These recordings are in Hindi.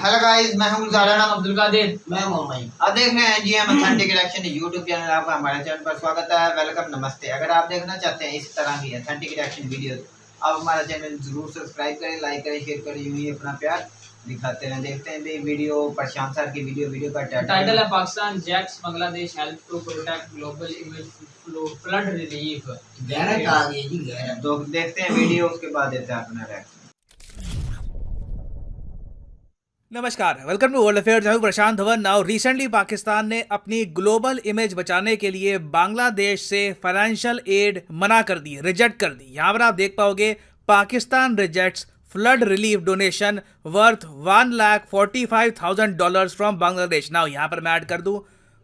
हेलो गाइस, मैं हूं ज़ारा नाम अब्दुल कादिर। मैं मुंबई। आप देख रहे हैं GM authentic reaction YouTube channel. आपका हमारे चैनल पर स्वागत है। वेलकम, नमस्ते। अगर आप देखना चाहते हैं इस तरह की ऑथेंटिक रिएक्शन वीडियो, आप हमारा चैनल जरूर सब्सक्राइब करें, लाइक करें, शेयर करें। यूं ही अपना प्यार दिखाते रहें। देखते हैं वीडियो, प्रशांत सर की वीडियो का टाइटल है Pakistan gets Bangladesh help to protect global image flood relief. गैरत आ गई जी, गैरत। तो देखते हैं वीडियो, उसके बाद देते हैं अपना रिएक्शन। नमस्कार, वेलकम टू वर्ल्ड अफेयर्स। मैं हूं प्रशांत धवन। नाउ रिसेंटली पाकिस्तान ने अपनी ग्लोबल इमेज बचाने के लिए बांग्लादेश से फाइनेंशियल एड मना कर दी, रिजेक्ट कर दी। यहां पर आप देख पाओगे Pakistan rejects flood relief donation worth $1,45,000 from Bangladesh. Now यहां पर मैं ऐड कर दूं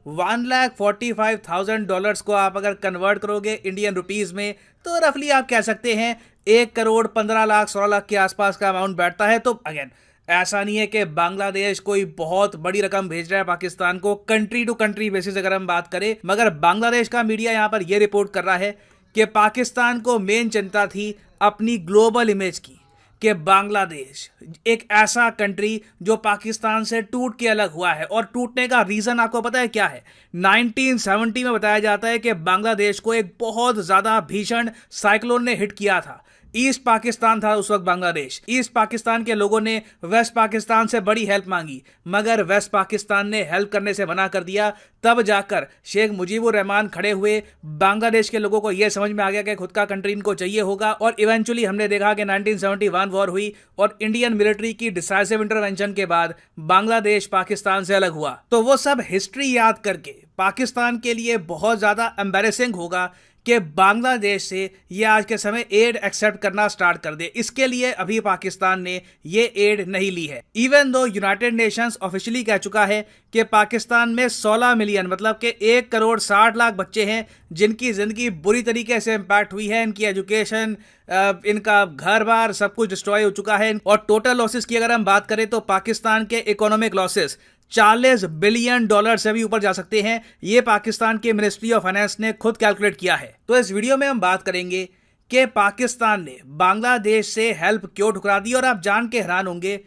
$1,45,000 को आप अगर कन्वर्ट करोगे इंडियन रुपीस में तो रफली आप कह सकते हैं 1,15,16,00,000 के आसपास का अमाउंट बैठता है। तो अगेन ऐसा नहीं है कि बांग्लादेश कोई बहुत बड़ी रकम भेज रहा है पाकिस्तान को। कंट्री टू कंट्री बेसिस अगर हम बात करें, मगर बांग्लादेश का मीडिया यहां पर यह रिपोर्ट कर रहा है कि पाकिस्तान को मेन चिंता थी अपनी ग्लोबल इमेज की, कि बांग्लादेश एक ऐसा कंट्री जो पाकिस्तान से टूट के अलग हुआ है। और टूटने का रीजन आपको पता है क्या है? 1970 में बताया जाता है कि बांग्लादेश को एक बहुत ज्यादा भीषण साइक्लोन ने हिट किया था। ईस्ट पाकिस्तान था उस वक्त बांग्लादेश। ईस्ट पाकिस्तान के लोगों ने वेस्ट पाकिस्तान से बड़ी हेल्प मांगी, मगर वेस्ट पाकिस्तान ने हेल्प करने से मना कर दिया। तब जाकर शेख मुजीबुर रहमान खड़े हुए। बांग्लादेश के लोगों को यह समझ में आ गया कि खुद का कंट्री इनको चाहिए होगा। और इवेंचुअली हमने देखा कि 1971 वॉर हुई और इंडियन मिलिट्री की डिसाइसिव इंटरवेंशन के बाद बांग्लादेश पाकिस्तान से अलग हुआ। तो वो सब हिस्ट्री याद करके पाकिस्तान के लिए बहुत ज्यादा एम्बैरेसिंग होगा कि बांग्लादेश से ये आज के समय एड एक्सेप्ट करना स्टार्ट कर दे। इसके लिए अभी पाकिस्तान ने ये एड नहीं ली है। Even though United Nations officially कह चुका है कि पाकिस्तान में 16 मिलियन मतलब कि 1,60,00,000 बच्चे हैं जिनकी जिंदगी बुरी तरीके से इंपैक्ट हुई है। इनकी एजुकेशन, इनका घर बार सब कुछ डिस्ट्रॉय हो चुका है। और टोटल लॉसेस की अगर हम बात करें तो पाकिस्तान के इकोनॉमिक लॉसेस $40 बिलियन से भी ऊपर जा सकते हैं। यह पाकिस्तान के मिनिस्ट्री ऑफ फाइनेंस ने खुद कैलकुलेट किया है। तो इस वीडियो में हम बात करेंगे कि पाकिस्तान ने बांग्लादेश से हेल्प क्यों ठुकरा दी। और आप जान के हैरान होंगे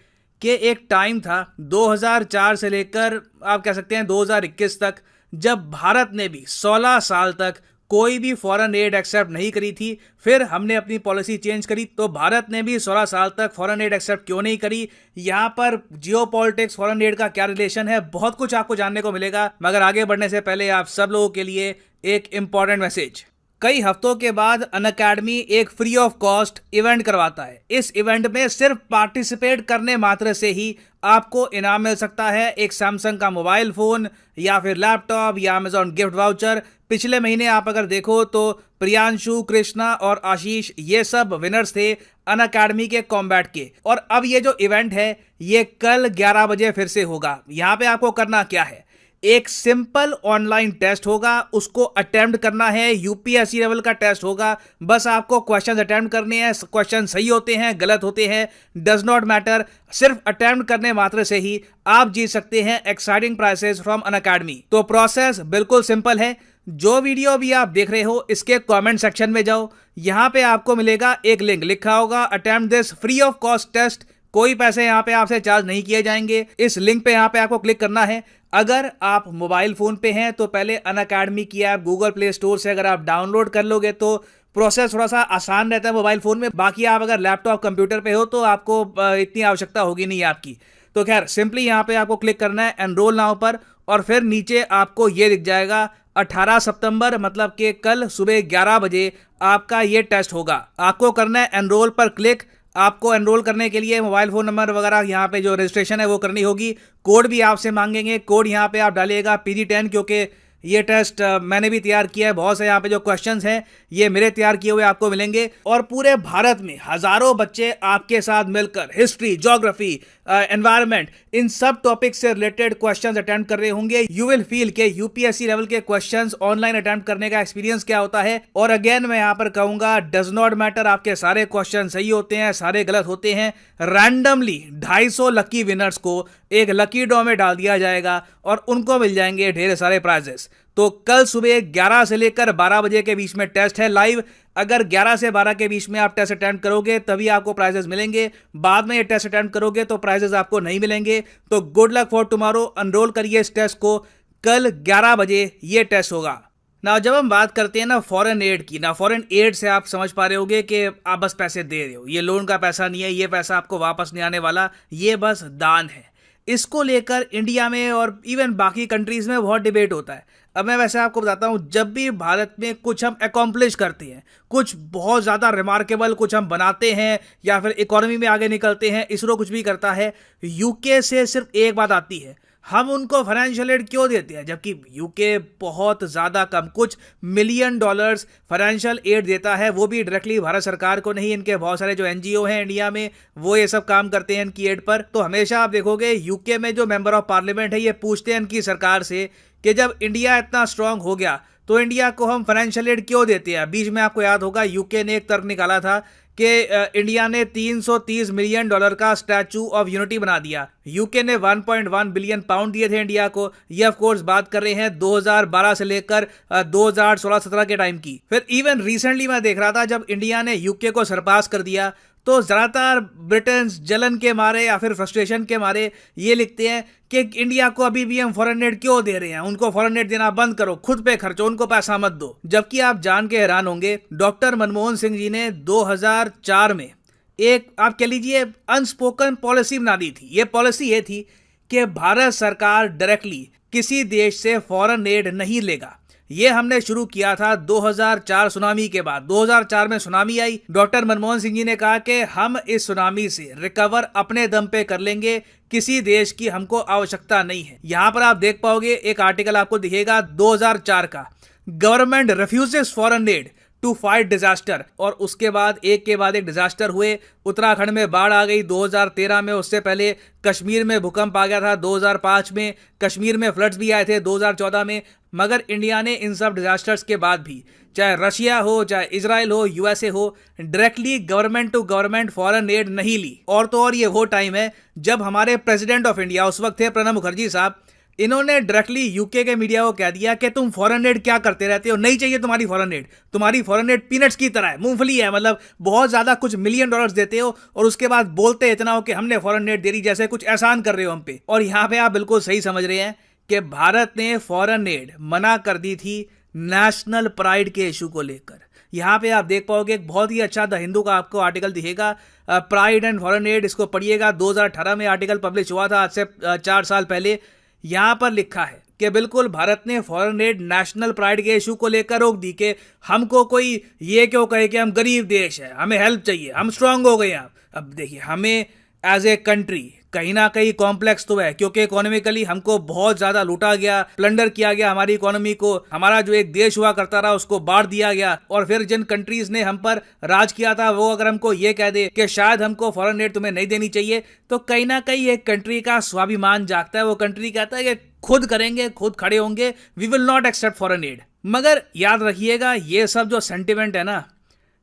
कि एक टाइम था 2004 से लेकर आप कह सकते हैं 2021 तक, जब भारत ने भी 16 साल तक कोई भी फॉरेन एड एक्सेप्ट नहीं करी थी। फिर हमने अपनी पॉलिसी चेंज करी। तो भारत ने भी 16 साल तक फॉरेन एड एक्सेप्ट क्यों नहीं करी? यहां पर जियोपॉलिटिक्स, फॉरेन एड का क्या रिलेशन है, बहुत कुछ आपको जानने को मिलेगा। मगर आगे बढ़ने से पहले आप सब लोगों के लिए एक इंपॉर्टेंट मैसेज। कई हफ्तों के बाद अनअकैडमी एक फ्री ऑफ कॉस्ट इवेंट करवाता है। इस इवेंट में सिर्फ पार्टिसिपेट करने मात्र से ही आपको इनाम मिल सकता है। एक सैमसंग का मोबाइल फोन या फिर लैपटॉप या अमेजॉन गिफ्ट वाउचर। पिछले महीने आप अगर देखो तो प्रियांशु, कृष्णा और आशीष ये सब विनर्स थे अनअकैडमी के कॉम्बैट के। और अब ये जो इवेंट है ये कल 11 बजे फिर से होगा। यहां पे आपको करना क्या है? एक सिंपल ऑनलाइन टेस्ट होगा, उसको अटेम्प्ट करना है। यूपीएससी लेवल का टेस्ट होगा। बस आपको क्वेश्चंस अटेम्प्ट करने हैं। क्वेश्चन सही होते हैं, गलत होते हैं, डज नॉट मैटर। सिर्फ अटेम्प्ट करने मात्र से ही आप जीत सकते हैं एक्साइटिंग प्राइजेस फ्रॉम अनअकैडमी। तो प्रोसेस बिल्कुल सिंपल है। जो वीडियो भी आप देख रहे हो इसके कमेंट सेक्शन में जाओ। यहां पे आपको मिलेगा एक लिंक, लिखा होगा attempt this free of cost test. कोई पैसे यहां पे आपसे चार्ज नहीं किए जाएंगे। इस लिंक पे यहां पे आपको क्लिक करना है। अगर आप मोबाइल फोन पे हैं तो पहले अनअकैडमी की ऐप गूगल प्ले स्टोर से अगर आप डाउनलोड कर लोगे तो प्रोसेस थोड़ा सा आसान रहता है मोबाइल फोन में। बाकी आप अगर लैपटॉप कंप्यूटर पे हो तो आपको इतनी आवश्यकता होगी नहीं आपकी। तो खैर सिंपली यहां पे आपको क्लिक करना है एनरोल नाउ पर। और फिर नीचे आपको ये दिख जाएगा 18 सितंबर मतलब कि कल सुबह 11 बजे आपका ये टेस्ट होगा। आपको करना है एनरोल पर क्लिक। आपको एनरोल करने के लिए मोबाइल फोन नंबर वगैरह यहाँ पे जो रजिस्ट्रेशन है वो करनी होगी। कोड भी आपसे मांगेंगे। कोड यहाँ पे आप डालिएगा PG10, क्योंकि ये टेस्ट मैंने भी तैयार किया है। बहुत से यहाँ पे जो क्वेश्चंस हैं ये मेरे तैयार किए हुए आपको मिलेंगे। और पूरे भारत में हजारों बच्चे आपके साथ मिलकर हिस्ट्री, ज्योग्राफी, एनवायरनमेंट, इन सब टॉपिक से रिलेटेड क्वेश्चंस अटेम्प्ट कर रहे होंगे। यू विल फील के यूपीएससी लेवल के क्वेश्चंस ऑनलाइन अटेम्प्ट करने का एक्सपीरियंस क्या होता है। और अगेन मैं यहाँ पर कहूंगा डज नॉट मैटर, आपके सारे क्वेश्चन सही होते हैं, सारे गलत होते हैं। रैंडमली 250 लकी विनर्स को एक लकी ड्रॉ में डाल दिया जाएगा और उनको मिल जाएंगे ढेर सारे प्राइजेस। तो कल सुबह 11 से लेकर 12 बजे के बीच में टेस्ट है लाइव। अगर 11 से 12 के बीच में आप टेस्ट अटेंड करोगे तभी आपको प्राइजेस मिलेंगे, बाद में ये टेस्ट अटेंड करोगे तो प्राइजेस आपको नहीं मिलेंगे। तो good luck for tomorrow, unroll करिए इस टेस्ट को, कल 11 बजे ये टेस्ट होगा ना। जब हम बात करते हैं ना फॉरेन एड की, ना फॉरेन एड से आप समझ पा रहे होगे कि आप बस पैसे दे रहे हो, ये लोन का पैसा नहीं है, ये पैसा आपको वापस नहीं आने वाला, ये बस दान है। इसको लेकर इंडिया में और इवन बाकी कंट्रीज में बहुत डिबेट होता है। अब मैं वैसे आपको बताता हूँ, जब भी भारत में कुछ हम अकॉम्प्लिश करते हैं, कुछ बहुत ज़्यादा रिमार्केबल कुछ हम बनाते हैं या फिर इकोनॉमी में आगे निकलते हैं, इसरो कुछ भी करता है, यूके से सिर्फ एक बात आती है, हम उनको फाइनेंशियल एड क्यों देते हैं, जबकि यूके बहुत ज़्यादा कम, कुछ मिलियन डॉलर्स फाइनेंशियल एड देता है, वो भी डायरेक्टली भारत सरकार को नहीं। इनके बहुत सारे जो एनजीओ हैं इंडिया में वो ये सब काम करते हैं इनकी एड पर। तो हमेशा आप देखोगे यूके में जो मेंबर ऑफ पार्लियामेंट है ये पूछते हैं इनकी सरकार से कि जब इंडिया इतना स्ट्रांग हो गया तो इंडिया को हम फाइनेंशियल एड क्यों देते हैं। बीच में आपको याद होगा यूके ने एक तर्क निकाला था कि इंडिया ने 330 मिलियन डॉलर का स्टैचू ऑफ यूनिटी बना दिया, यूके ने 1.1 बिलियन पाउंड दिए थे इंडिया को। ये ऑफ कोर्स बात कर रहे हैं 2012 से लेकर 2016-17 के टाइम की। फिर इवन रिसेंटली मैं देख रहा था जब इंडिया ने यूके को सरपास कर दिया तो ज़्यादातर ब्रिटेन जलन के मारे या फिर फ्रस्ट्रेशन के मारे ये लिखते हैं कि इंडिया को अभी भी हम फॉरेन एड क्यों दे रहे हैं, उनको फॉरेन एड देना बंद करो, खुद पे खर्चो, उनको पैसा मत दो। जबकि आप जान के हैरान होंगे, डॉक्टर मनमोहन सिंह जी ने 2004 में एक आप कह लीजिए अनस्पोकन पॉलिसी बना दी थी। ये पॉलिसी ये थी कि भारत सरकार डायरेक्टली किसी देश से फॉरेन एड नहीं लेगा। ये हमने शुरू किया था 2004 सुनामी के बाद। 2004 में सुनामी आई, डॉक्टर मनमोहन सिंह जी ने कहा कि हम इस सुनामी से रिकवर अपने दम पे कर लेंगे, किसी देश की हमको आवश्यकता नहीं है। यहां पर आप देख पाओगे एक आर्टिकल आपको दिखेगा 2004 का, government refuses foreign aid to fight disaster, और उसके बाद एक के बाद एक डिजास्टर हुए। उत्तराखंड में बाढ़ आ गई 2013 में, उससे पहले कश्मीर में भूकंप आ गया था 2005 में, कश्मीर में फ्लड्स भी आए थे 2014 में। मगर इंडिया ने इन सब डिजास्टर्स के बाद भी, चाहे रशिया हो, चाहे इजराइल हो, यूएसए हो, directly government to government foreign aid नहीं ली। और तो और ये वो टाइम है जब हमारे प्रेसिडेंट ऑफ इंडिया उस वक्त थे प्रणब मुखर्जी साहब, इन्होंने डायरेक्टली यूके के मीडिया को कह दिया कि तुम फॉरेन एड क्या करते रहते हो, नहीं चाहिए तुम्हारी फॉरेन एड, तुम्हारी फॉरेन एड पीनट्स की तरह है, मूंगफली है, मतलब बहुत ज्यादा कुछ मिलियन डॉलर्स देते हो और उसके बाद बोलते इतना हो कि हमने फॉरेन एड दे दी, जैसे कुछ एहसान कर रहे हो हम पे। और यहाँ पे आप बिल्कुल सही समझ रहे हैं कि भारत ने फॉरेन एड मना कर दी थी नेशनल प्राइड के इशू को लेकर। यहाँ पे आप देख पाओगे एक बहुत ही अच्छा द हिंदू का आपको आर्टिकल दिखेगा, प्राइड एंड फॉरेन एड, इसको पढ़िएगा। 2018 में आर्टिकल पब्लिश हुआ था, आज से 4 साल पहले। यहाँ पर लिखा है कि बिल्कुल भारत ने फॉरेन एड नेशनल प्राइड के इशू को लेकर रोक दी कि हमको कोई ये क्यों कहे कि हम गरीब देश है, हमें हेल्प चाहिए, हम स्ट्रांग हो गए हैं। अब देखिए, हमें एज ए कंट्री कहीं ना कहीं कॉम्प्लेक्स तो है, क्योंकि इकोनॉमिकली हमको बहुत ज्यादा लूटा गया, प्लंडर किया गया हमारी इकोनॉमी को, हमारा जो एक देश हुआ करता रहा उसको बांट दिया गया। और फिर जिन कंट्रीज ने हम पर राज किया था वो अगर हमको ये कह दे कि शायद हमको फॉरेन एड तुम्हें नहीं देनी चाहिए, तो कहीं ना कहीं एक कंट्री का स्वाभिमान जागता है। वो कंट्री कहता है कि खुद करेंगे, खुद खड़े होंगे, we will not accept foreign aid. मगर याद रखिएगा, ये सब जो सेंटिमेंट है ना,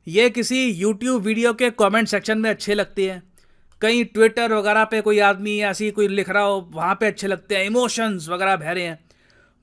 ये किसी यूट्यूब वीडियो के कमेंट सेक्शन में अच्छे लगते हैं, कहीं ट्विटर वगैरह पे कोई आदमी ऐसी कोई लिख रहा हो वहाँ पे अच्छे लगते हैं, इमोशंस वगैरह बह रहे हैं।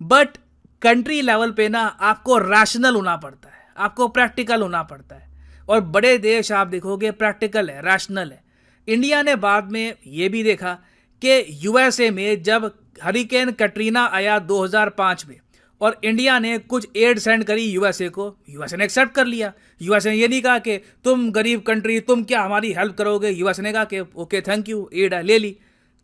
बट कंट्री लेवल पे ना आपको रैशनल होना पड़ता है, आपको प्रैक्टिकल होना पड़ता है। और बड़े देश आप देखोगे प्रैक्टिकल है, रैशनल है। इंडिया ने बाद में ये भी देखा कि यूएसए में जब हरिकेन कैटरीना आया 2005 में और इंडिया ने कुछ एड सेंड करी यूएसए को, यूएसए ने एक्सेप्ट कर लिया। यूएसए ने ये नहीं कहा कि तुम गरीब कंट्री, तुम क्या हमारी हेल्प करोगे, यूएसए ने कहा कि ओके थैंक यू, एड है, ले ली।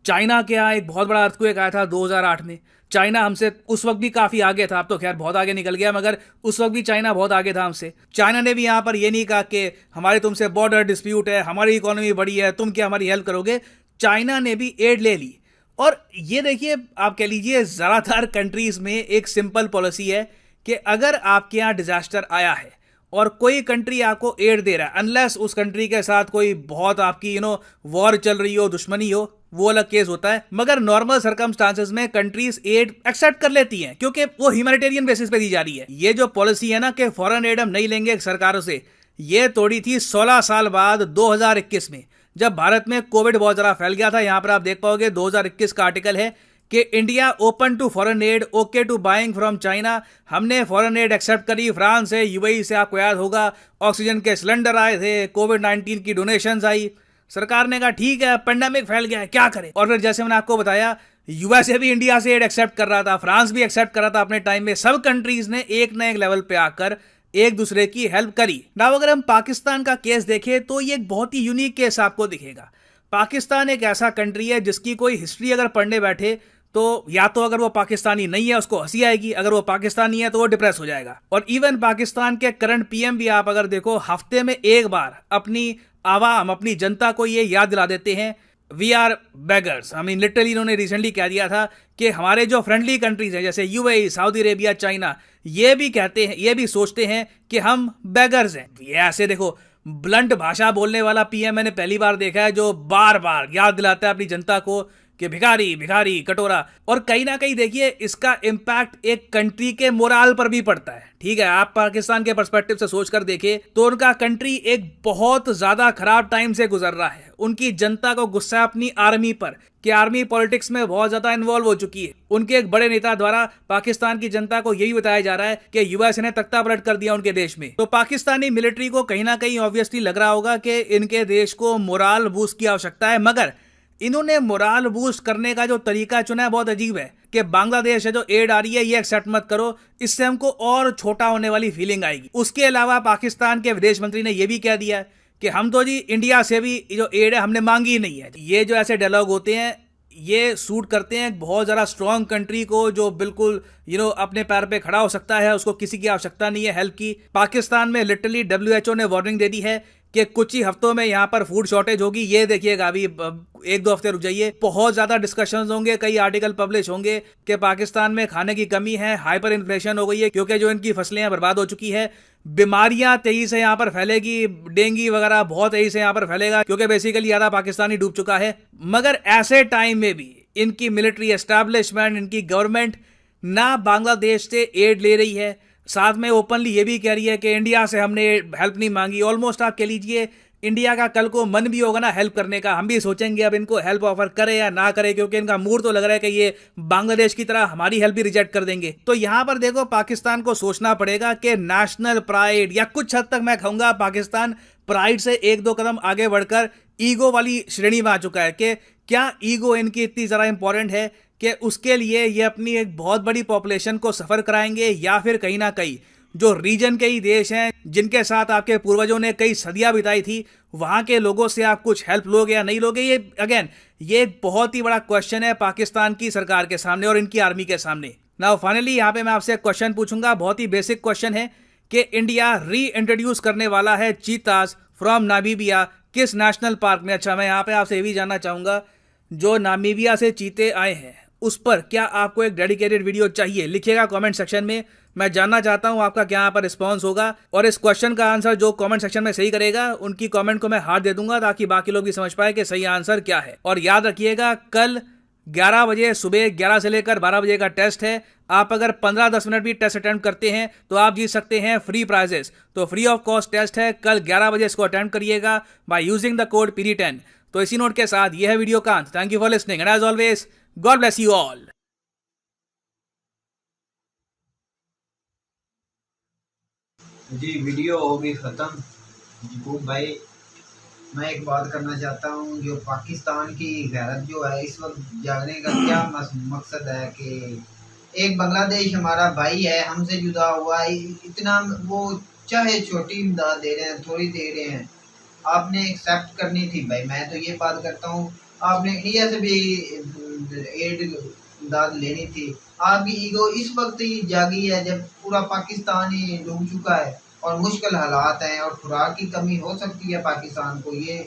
चाइना के यहाँ एक बहुत बड़ा अर्थक्वेक आया था 2008 में। चाइना हमसे उस वक्त भी काफ़ी आगे था, अब तो खैर बहुत आगे निकल गया, मगर उस वक्त भी चाइना बहुत आगे था हमसे। चाइना ने भी यहाँ पर ये नहीं कहा कि हमारे तुमसे बॉर्डर डिस्प्यूट है, हमारी इकोनॉमी बड़ी है, तुम क्या हमारी हेल्प करोगे। चाइना ने भी एड ले ली। और ये देखिए, आप कह लीजिए ज़्यादातर कंट्रीज़ में एक सिंपल पॉलिसी है कि अगर आपके यहाँ डिजास्टर आया है और कोई कंट्री आपको एड दे रहा है, अनलेस उस कंट्री के साथ कोई बहुत आपकी वॉर चल रही हो, दुश्मनी हो, वो अलग केस होता है। मगर नॉर्मल सर्कमस्टांसेस में कंट्रीज एड एक्सेप्ट कर लेती हैं क्योंकि वो ह्यूमैनिटेरियन बेसिस पे दी जा रही है। ये जो पॉलिसी है ना कि फॉरेन एड हम नहीं लेंगे सरकारों से, ये तोड़ी थी 16 साल बाद 2021 में, जब भारत में कोविड बहुत ज़्यादा फैल गया था। यहाँ पर आप देख पाओगे 2021 का आर्टिकल है कि India open to foreign aid, okay to buying from China. हमने फॉरेन एड एक्सेप्ट करी, फ्रांस से, यूएई से, आपको याद होगा ऑक्सीजन के सिलेंडर आए थे, कोविड-19 की डोनेशंस आई। सरकार ने कहा ठीक है, पेंडेमिक फैल गया है, क्या करें। और फिर जैसे मैंने आपको बताया, यूएसए भी इंडिया से एड एक्सेप्ट कर रहा था, फ्रांस भी एक्सेप्ट कर रहा था अपने टाइम में। सब कंट्रीज ने एक न एक लेवल पे आकर एक दूसरे की हेल्प करी। नाउ अगर हम पाकिस्तान का केस देखें तो ये एक बहुत ही यूनिक केस आपको दिखेगा। पाकिस्तान एक ऐसा कंट्री है जिसकी कोई हिस्ट्री अगर पढ़ने बैठे तो या तो अगर वो पाकिस्तानी नहीं है उसको हंसी आएगी, अगर वो पाकिस्तानी है तो वो डिप्रेस हो जाएगा। और इवन पाकिस्तान के करंट पीएम भी आप अगर देखो, हफ्ते में एक बार अपनी आवाम, अपनी जनता को ये याद दिला देते हैं, we are beggars. I mean literally इन्होंने रिसेंटली कह दिया था कि हमारे जो फ्रेंडली कंट्रीज हैं जैसे यूएई, सऊदी अरेबिया, चाइना, ये भी कहते हैं, ये भी सोचते हैं कि हम बेगर्स हैं। ये ऐसे देखो ब्लंट भाषा बोलने वाला पीएम मैंने पहली बार देखा है जो बार बार याद दिलाता है अपनी जनता को कि भिखारी भिखारी कटोरा। और कहीं ना कहीं देखिए इसका इम्पैक्ट एक कंट्री के मोराल पर भी पड़ता है। ठीक है, आप पाकिस्तान के पर्सपेक्टिव से सोचकर देखें तो उनका कंट्री एक बहुत ज्यादा खराब टाइम से गुजर रहा है। उनकी जनता को गुस्सा है अपनी आर्मी पर कि आर्मी पॉलिटिक्स में बहुत ज्यादा इन्वॉल्व हो चुकी है। उनके एक बड़े नेता द्वारा पाकिस्तान की जनता को यही बताया जा रहा है कि यूएस ने तख्ता पलट कर दिया उनके देश में। तो पाकिस्तानी मिलिट्री को कहीं ना कहीं ऑब्वियसली लग रहा होगा कि इनके देश को मोराल बूस्ट की आवश्यकता है, मगर इन्होंने मोराल बूस्ट करने का जो तरीका चुना है बहुत अजीब है कि बांग्लादेश है जो एड आ रही है ये एक्सेप्ट मत करो, इससे हमको और छोटा होने वाली फीलिंग आएगी। उसके अलावा पाकिस्तान के विदेश मंत्री ने यह भी कह दिया है कि हम तो जी इंडिया से भी जो एड है हमने मांगी ही नहीं है। ये जो ऐसे डायलॉग होते हैं ये सूट करते हैं बहुत ज़्यादा स्ट्रॉन्ग कंट्री को जो बिल्कुल अपने पैर पे खड़ा हो सकता है, उसको किसी की आवश्यकता नहीं है हेल्प की। पाकिस्तान में लिटरली WHO ने वार्निंग दे दी है कि कुछ ही हफ्तों में यहाँ पर फूड शॉर्टेज होगी। ये देखिएगा, अभी 1-2 हफ्ते रुक जाइए, बहुत ज़्यादा डिस्कशंस होंगे, कई आर्टिकल पब्लिश होंगे कि पाकिस्तान में खाने की कमी है, हाइपर इन्फ्लेशन हो गई है क्योंकि जो इनकी फसलें बर्बाद हो चुकी है, बीमारियां तेजी से यहाँ पर फैलेगी, डेंगू वगैरह बहुत तेजी से यहाँ पर फैलेगा क्योंकि बेसिकली आधा पाकिस्तानी डूब चुका है। मगर ऐसे टाइम में भी इनकी मिलिट्री एस्टैब्लिशमेंट, इनकी गवर्नमेंट ना बांग्लादेश से एड ले रही है, साथ में ओपनली ये भी कह रही है कि इंडिया से हमने हेल्प नहीं मांगी। ऑलमोस्ट आप कह लीजिए इंडिया का कल को मन भी होगा ना हेल्प करने का, हम भी सोचेंगे अब इनको हेल्प ऑफर करे या ना करे, क्योंकि इनका मूड तो लग रहा है कि ये बांग्लादेश की तरह हमारी हेल्प भी रिजेक्ट कर देंगे। तो यहाँ पर देखो पाकिस्तान को सोचना पड़ेगा कि नेशनल प्राइड, या कुछ हद तक मैं कहूँगा पाकिस्तान प्राइड से 1-2 कदम आगे बढ़कर ईगो वाली श्रेणी में आ चुका है कि क्या ईगो इनकी इतनी ज़्यादा इंपॉर्टेंट है कि उसके लिए ये अपनी एक बहुत बड़ी पॉपुलेशन को सफ़र कराएंगे, या फिर कहीं ना कहीं जो रीजन के ही देश हैं जिनके साथ आपके पूर्वजों ने कई सदियां बिताई थी, वहां के लोगों से आप कुछ हेल्प लोगे या नहीं लोगे। ये अगेन ये एक बहुत ही बड़ा क्वेश्चन है पाकिस्तान की सरकार के सामने और इनकी आर्मी के सामने। नाउ फाइनली यहाँ पे मैं आपसे एक क्वेश्चन पूछूंगा, बहुत ही बेसिक क्वेश्चन है कि इंडिया री इंट्रोड्यूस करने वाला है चीतास फ्रॉम नामीबिया किस नेशनल पार्क में। अच्छा, मैं यहाँ पे आपसे ये भी जानना चाहूंगा, जो नामीबिया से चीते आए हैं उस पर क्या आपको एक डेडिकेटेड वीडियो चाहिए? लिखिएगा कमेंट सेक्शन में, मैं जानना चाहता हूं आपका क्या यहाँ पर रिस्पांस होगा। और इस क्वेश्चन का आंसर जो कमेंट सेक्शन में सही करेगा उनकी कमेंट को मैं हार्ट दे दूंगा ताकि बाकी लोग भी समझ पाए कि सही आंसर क्या है। और याद रखिएगा कल 11 बजे, सुबह 11 से लेकर 12 बजे का टेस्ट है। आप अगर 15-10 मिनट भी टेस्ट अटेम्प्ट करते हैं तो आप जीत सकते हैं फ्री प्राइजेस। तो फ्री ऑफ कॉस्ट टेस्ट है, कल 11 बजे इसको अटेम्प्ट करिएगा by using the code PD10। तो इसी नोट के साथ यह है वीडियो का अंत। Thank you for listening and as always God bless you all. जी वीडियो होगी ख़त्म। खूब भाई, मैं एक बात करना चाहता हूँ, जो पाकिस्तान की गैरत जो है इस वक्त जागने का क्या मकसद है कि एक बांग्लादेश हमारा भाई है, हमसे जुदा हुआ है, इतना वो चाहे छोटी इमदाद दे रहे हैं, थोड़ी दे रहे हैं, आपने एक्सेप्ट करनी थी भाई। मैं तो ये बात करता हूँ, आपने इंडिया से भी एड इमदाद लेनी थी। आपकी ईगो इस वक्त ही जागी है जब पूरा पाकिस्तान ही डूब चुका है और मुश्किल हालात हैं और खुराक की कमी हो सकती है पाकिस्तान को। ये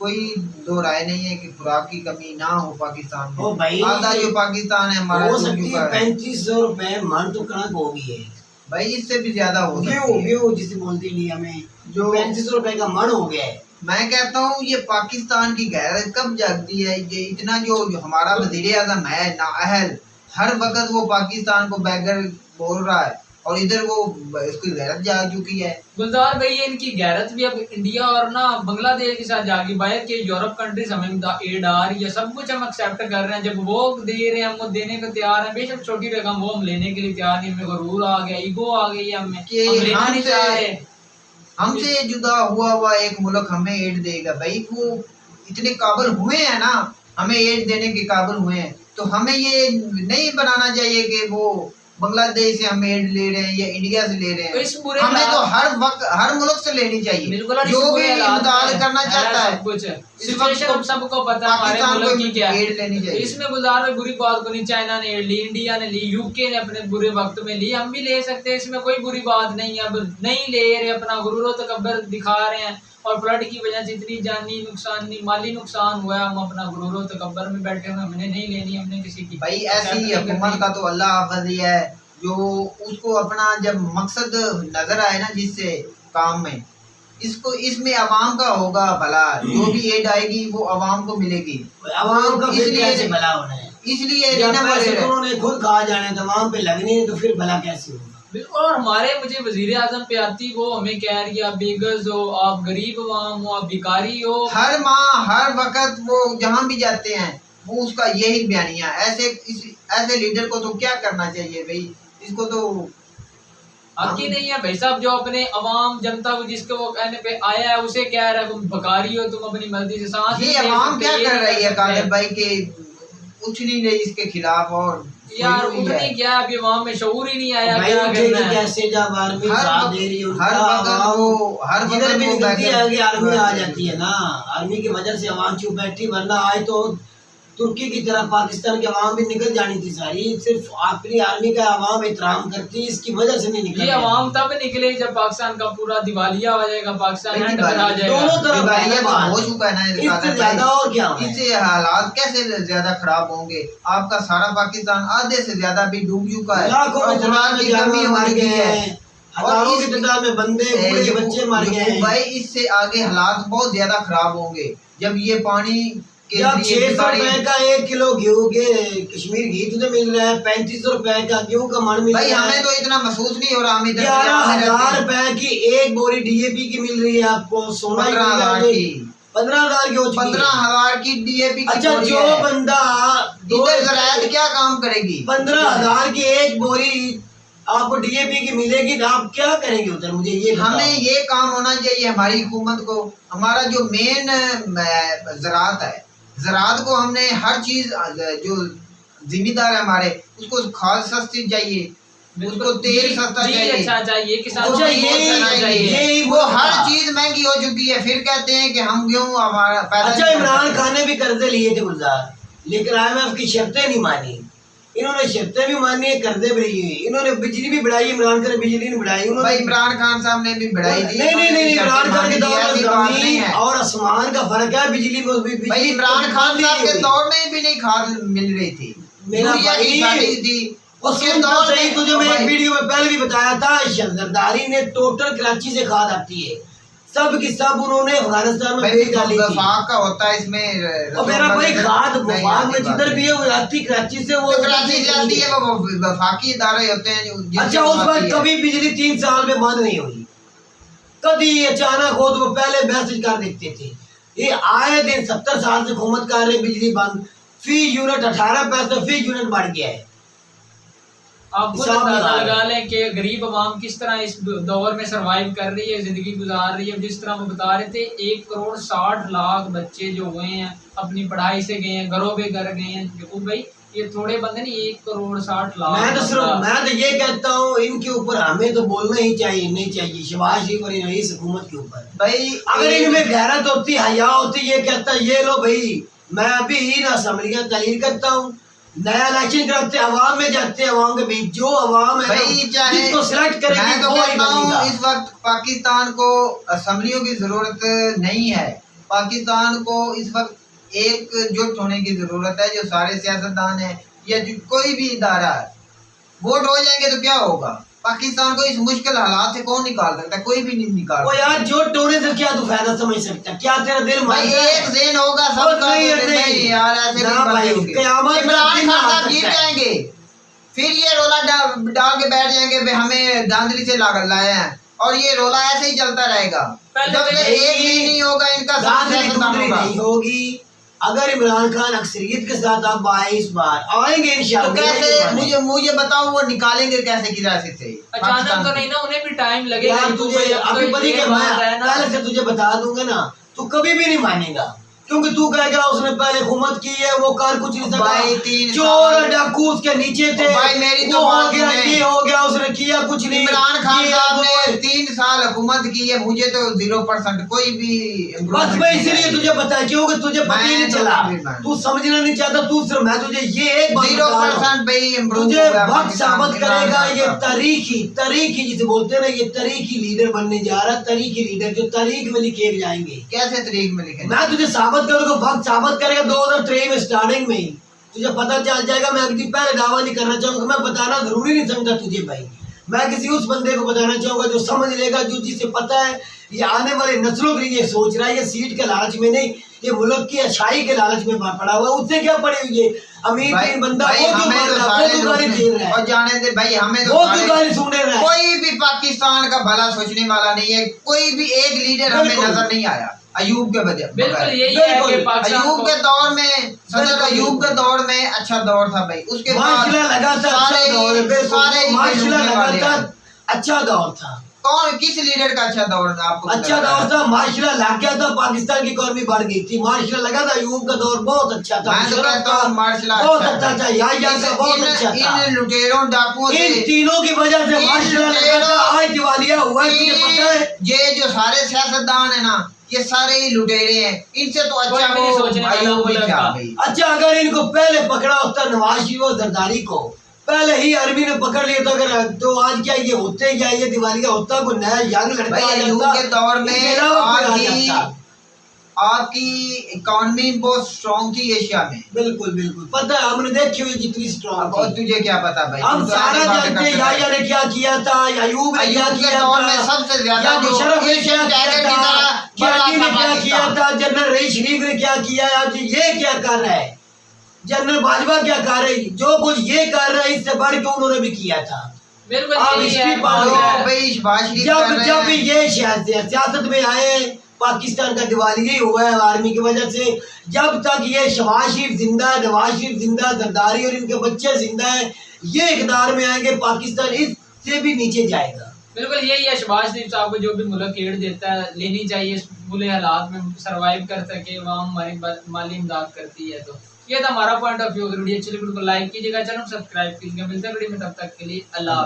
कोई दो राय नहीं है कि खुराक की कमी ना हो पाकिस्तान में। आधा जो पाकिस्तान है हमारा हो सकती है 3500 रुपए मन तो कणक हो गई है भाई, इससे भी ज्यादा हो सकती है जिसे बोलते इंडिया में, जो 3500 रुपए का मन हो गया है। मैं कहता हूँ ये पाकिस्तान की गैरत कब जागती है। ये इतना जो हमारा वज़ीर-ए-आज़म है नाअहल, हर वक्त वो पाकिस्तान को बैगर बोल रहा है और इधर वो इसकी गैरत जाग चुकी है। गुलजार भाई ये इनकी गैरत भी अब इंडिया और ना बांग्लादेश के साथ जागी। बाहर के यूरोप कंट्रीज हमें एड आ रही है, सब कुछ हम एक्सेप्ट कर रहे हैं। जब वो दे रहे हैं हम वो देने को तैयार हैं, बेशक छोटी रकम वो हम लेने के लिए तैयार नहीं। हमें गुरूर आ गया, ईगो आ गई है हमें, कि हम लेना नहीं चाह रहे। हमसे जुदा हुआ एक मुल्क हमें एड देगा भाई, वो इतने काबिल हुए हैं ना, हमें एड देने के काबिल हुए हैं, तो हमें ये नहीं बनाना चाहिए कि वो बांग्लादेश से हम एड ले रहे हैं या इंडिया से ले रहे हैं। इस बुरे हमें तो हर वक्त हर मुल्क से लेनी चाहिए बिल्कुल, और जो इस भी बुरे हालात इमदाद में करना चाहता है। कुछ इस वक्त सिचुएशन हम सबको पता है हमारे पाकिस्तान मुल्क को की क्या है। एड लेनी चाहिए। इसमें गुजार में बुरी बात को नहीं, चाइना ने एड ली, इंडिया ने ली, यूके ने अपने बुरे वक्त में ली, हम भी ले सकते हैं, इसमें कोई बुरी बात नहीं है। अब नहीं ले रहे, अपना गुरूर तकब्बर दिखा रहे हैं और फ्लड की वजह से इतनी जानी नुकसान नहीं माली नुकसान हुआ है, हम अपना गुरूर तकब्बर में बैठे हुए, हमने नहीं लेनी, हमने किसी की भाई ऐसी हुकूमत का तो अल्लाह हाफ़िज़ ही है जो उसको अपना जब मकसद नजर आए ना जिससे काम में, इसको इसमें अवाम का होगा भला, जो भी एड आएगी वो अवाम को मिलेगी। अवाम का फिर इसलिए कैसे भला होना है? इसलिए जब ना पैसे बोले रहे। उन्होंने खुद खा जाने तो अवाम पे लगने नहीं, तो फिर भला कैसे होगा? बिल्कुल। और हमारे मुझे वजीर आजम पे आती वो हमें कह रही है आप बेगस हो, आप गरीब अवाम हो, आप भिखारी हो। हर माह हर वक्त वो जहाँ भी जाते हैं वो उसका यही बयानिया। ऐसे लीडर को तो क्या करना चाहिए भाई, इसको तो हक ही नहीं है भाई साहब। जो अपने अवाम जनता को जिसके वो कहने पे आया है उसे कह रहा है तुम बकारी हो, तुम अपनी मर्जी से सांस ये अवाम क्या कर रही है कादिर भाई के कुछ नहीं रही इसके खिलाफ। और यार उतनी क्या अभी अवाम में शऊर ही नहीं आया भाई क्या उठे करना कि है। कैसे जब आर्मी साथ दे रही है उनका, हर जिधर भी वक्त निकलती है कि आर्मी आ जाती है ना, आर्मी की वजह से अवाम चुप बैठी, वरना आए तो तुर्की की तरह पाकिस्तान की अवाम भी निकल जानी थी सारी। सिर्फ अपनी आर्मी का अवाम एहतराम करती, इसकी वजह से नहीं निकल। ये अवाम तब निकले जब पाकिस्तान का पूरा दिवालिया हो जाएगा, पाकिस्तान हैंड पर आ जाएगा। दोनों तरफ दिवालिया तो हो चुका है ना, इससे ज्यादा और क्या होगा? इससे हालात कैसे ज्यादा खराब होंगे। आपका सारा पाकिस्तान आधे से ज्यादा भी डूब चुका है, लाखों में खुराक की कमी हो चुकी है, हजारों की तादाद में बंदे बूढ़े बच्चे मर गए हैं। भाई इससे आगे हालात बहुत ज्यादा खराब होंगे जब ये पानी जब 600 रुपए का 1 किलो गेहूं के कश्मीर घी तुझे मिल रहा है, 3500 रुपए का गेहूं का मन मिल रहा है। भाई हमें तो इतना महसूस नहीं हो रहा। हमें 11,000 रुपए की एक बोरी डीएपी की मिल रही है आपको। सोना 15,000 की 15,000 की हो चुकी है। 15,000 की डीएपी की अच्छा, बोरी जो है। बंदा इधर ज़राअत क्या काम करेगी? 15,000 की एक बोरी आपको डीएपी की मिलेगी तो आप क्या करेंगे उधर? मुझे ये बताओ। हमें ये काम होना चाहिए हमारी हुकूमत को। हमारा जो मेन ज़राअत है, ज़राअत को हमने हर चीज जो जिम्मेदार है हमारे, उसको खाद सस्ती चाहिए, उसको तेल सस्ता चाहिए, अच्छा चाहिए, किसान अच्छा यही वो हर चीज महंगी हो चुकी है। फिर कहते हैं कि हम गेहूं हमारा पैदा। अच्छा, इमरान खान ने भी कर्जे लिए थे गुलजार, लेकिन IMF की शर्तें नहीं मानी। इन्होंने शर्तें भी मानी है, कर्जे भी लिए, इन्होंने बिजली भी बढ़ाई, इमरान खान ने बिजली नहीं बढ़ाई। भाई इमरान खान साहब ने भी बढ़ाई थी। नहीं, इमरान खान के दौर में जमीन है और आसमान का फर्क है। बिजली में भी भाई इमरान खान साहब के दौर में भी नहीं खाद मिल रही थी, मेरा भाई थी उसके दौर से ही। तुझे मैं एक वीडियो में पहले भी बताया था, जरदारी ने टोटल कराची से खाद आती है, सब की सब उन्होंने अफगानिस्तान में भेज डाली थी। वफाक का होता है इसमें। और मेरा भाई खाद वफाक में जिधर भी है वो आती कराची से, वो कराची से आती है, वो वफाकी इदारे होते हैं। अच्छा, उस वक्त कभी बिजली 3 साल में बंद नहीं हुई, कभी अचानक हो तो वो पहले मैसेज कर देते थे। ये आए दिन 70 साल से हुकूमत कर रहे, बिजली बंद, फी यूनिट 18 पैसे फी यूनिट बढ़ गया है। आप खुद अंदाजा लगा लें कि गरीब अवाम किस तरह इस दौर में सरवाइव कर रही है, जिंदगी गुजार रही है। जिस तरह वो बता रहे थे 1 करोड़ 60 लाख बच्चे जो हुए हैं अपनी पढ़ाई से गए हैं, घरों पे घर गए हैं। देखो भाई ये थोड़े बंदे नहीं, 1 करोड़ 60 लाख। मैं तो ये कहता हूँ इनके ऊपर हमें तो बोलना ही चाहिए, नहीं चाहिए शहबाज शरीफ और इस हुकूमत के ऊपर। भाई अगर इनमें गैरत होती, हया होती, ये कहता ये लो भाई मैं अभी ही ना असम्बलियां तहलील करता हूँ, नया इलेक्शन कराते, अवाम में जाते हैं, अवाम के बीच जो अवाम है भाई चाहे जिसको सिलेक्ट करेगी मैं तो वो ही कहता हूँ बनेगा। इस वक्त पाकिस्तान को असम्बलियों की जरूरत नहीं है। पाकिस्तान को इस वक्त एकजुट होने की जरूरत है। जो सारे सियासतदान है या जो कोई भी इदारा है, वोट हो जाएंगे तो क्या होगा? पाकिस्तान को इस मुश्किल हालात से कौन निकाल सकता है? कोई भी नहीं निकाल वो यार जो टोने से क्या तू फायदा समझ सकता, क्या तेरा दिल भाई एक दिन होगा सबका। नहीं यार ऐसे ना भाई, क़यामत इमरान खान साहब जीत जाएंगे। फिर ये रोला डाल के बैठ जाएंगे भाई हमें धांधली से लाए हैं, और ये रोला ऐसे ही चलता रहेगा पहले जब तो तक एक भी नहीं होगा इनका धांधली सियासतदान धुंधली होगा। नहीं होगी। अगर इमरान खान अक्सरियत के साथ अब आए, इस बार आएंगे तो इंशाल्लाह। कैसे मुझे बताओ वो निकालेंगे कैसे की राशि से अचानक तो नहीं ना, उन्हें भी टाइम लगेगा। यार तुझे अभी पता है मैं पहले से तुझे बता दूंगा ना, तू कभी भी नहीं मानेगा, क्योंकि तू कहेगा उसने पहले हुकूमत की है, वो कर कुछ नहीं भाई, सका, 3 चोर साल डाकू उसके नीचे थे, भाई मेरी तो वो हो बात गया, सुने। ये हो गया, उसने किया कुछ नहीं। इमरान खान ये साहब वो ने 3 साल हुकूमत की है, मुझे तो 0% कोई भी बस improvement मैं नहीं इसीलिए आई। तुझे बताया, क्योंकि तुझे पता ही मैं नहीं तो चला, भी मान- तू समझना नहीं चाहता। तू सिर्फ मैं तुझे ये एक बात बता रहा हूं, 0% भाई improve तुझे हुआ वक्त पाकिस्तान, साबित इमरान करेगा। खान ये साहब। तारीखी जिसे बोलते हैं ना, ये तारीखी लीडर बनने जा रहा है, तारीखी लीडर जो तारीख में लिखे जाएंगे। कैसे तरीक में लिखे? मैं तुझे साबित करूंगा, वक्त साबित करेगा 2023 में स्टार्टिंग में ही तुझे पता चल जाएगा। मैं अभी पहले दावा नहीं करना चाहूंगा, मैं बताना जरूरी नहीं समझा तुझे भाई। मैं किसी उस बंदे को बताना चाहूंगा जो समझ लेगा, जो जिसे पता है ये आने वाले नस्लों के लिए सोच रहा है, ये सीट के लालच में नहीं, ये मुल्क की अच्छाई के लालच में पड़ा हुआ है। उससे क्या पड़ी हुई है अमीर भाई, तीन बंदा, भाई, वो क्यों हमें मार तो रहा है, सारे वो क्यों गाली दे रहा और है, जाने दे भाई, हमें तो वो सारे- क्यों गाली सुन रहा है। कोई भी पाकिस्तान का भला सोचने वाला नहीं है, कोई भी एक लीडर हमें बिल्कुल। नजर नहीं आया अयूब के बजाय। बिल्कुल यही है कि बिल्कुल। पाकिस्तान अयूब को के दौर में, सदर बिल्कुल। अयूब के दौर में अच्छा दौर था भाई, उसके बाद माशाल्लाह लगा था अच्छा दौर है, बिल्कुल, सारे माशाल्लाह डूबने वाले लगा हैं। था अच्छा दौर था, कौन किस लीडर का अच्छा दौर था आपको? अच्छा दौर था, माशाल्लाह लग गया था, पाकिस्तान की इकॉनमी बढ़ गई थी, माशाल्लाह लगा था। अयूब का दौर बहुत अच्छा था, मैं तो कहता हूँ मार्शल बहुत अच्छा था, या का बहुत अच्छा था। इन लुटेरों डाकुओं से, इन तीनों की वजह से इन माशाल्लाह लगा था। आज दिवालिया हुआ है, तुझे पता है। ये जो सारे सियासतदान है ना, ये सारे ही लुटेरे हैं, इनसे तो अच्छा कोई भी नहीं सोचने वाला अयूब ही मुल्क था का। भाई। अच्छा अगर इनको पहले पकड़ा होता नवाज शरीफ और जरदारी को, पहले ही अरबी ने पकड़ लिया तो अगर तो आज क्या ये होते, क्या ये दिवालिया होता, कोई नया यंग लड़का भाई आ अयूब जाता, के दौर इसके में अलावा कोई आ आपकी जाता। इकोनॉमी बहुत स्ट्रॉन्ग थी एशिया में। बिल्कुल बिल्कुल पता है, हमने देखी हुई जितनी स्ट्रॉन्ग और थी। तुझे क्या पता भाई? हम तुम तो सारा ऐसी बातें जानते हैं, करते याया ने क्या किया था, या अयूब ने क्या अयूब के किया दौर था, में सबसे ज्यादा या जो मुशर्रफ ने क्या एशियन किया टाइगर की था, तरह क्या बड़ा अली ने था क्या किया पाकिस्तान। था, जनरल रईस शरीफ ने क्या किया है, आज ये क्या कर रहा है, जनरल बाजवा क्या कर रहे हैं, जो कुछ ये कर रहा है इससे बढ़ के उन्होंने भी किया था। बिल्कुल आप यही हिस्ट्री है। पढ़ लो भाई शहबाज शरीफ कर जब रहे जब हैं। ये सियासत में आए, पाकिस्तान का दिवालिया ही हुआ है आर्मी की वजह से। जब तक ये शहबाज शरीफ जिंदा है, नवाज शरीफ जिंदा है, जरदारी और इनके बच्चे जिंदा है, ये इकदार में आएंगे, पाकिस्तान इससे भी नीचे जाएगा। बिल्कुल यही है। शहबाज शरीफ साहब को जो भी मुल्क एड देता है लेनी चाहिए, इस बुरे हालात में सरवाइव कर सके, वहाँ हमारी माली इमदाद करती है। तो ये था हमारा पॉइंट ऑफ व्यू। वीडियो अच्छी लगी तो लाइक कीजिएगा, चैनल सब्सक्राइब कीजिएगा। मिलते हैं वीडियो में, तब तक के लिए अल्लाह।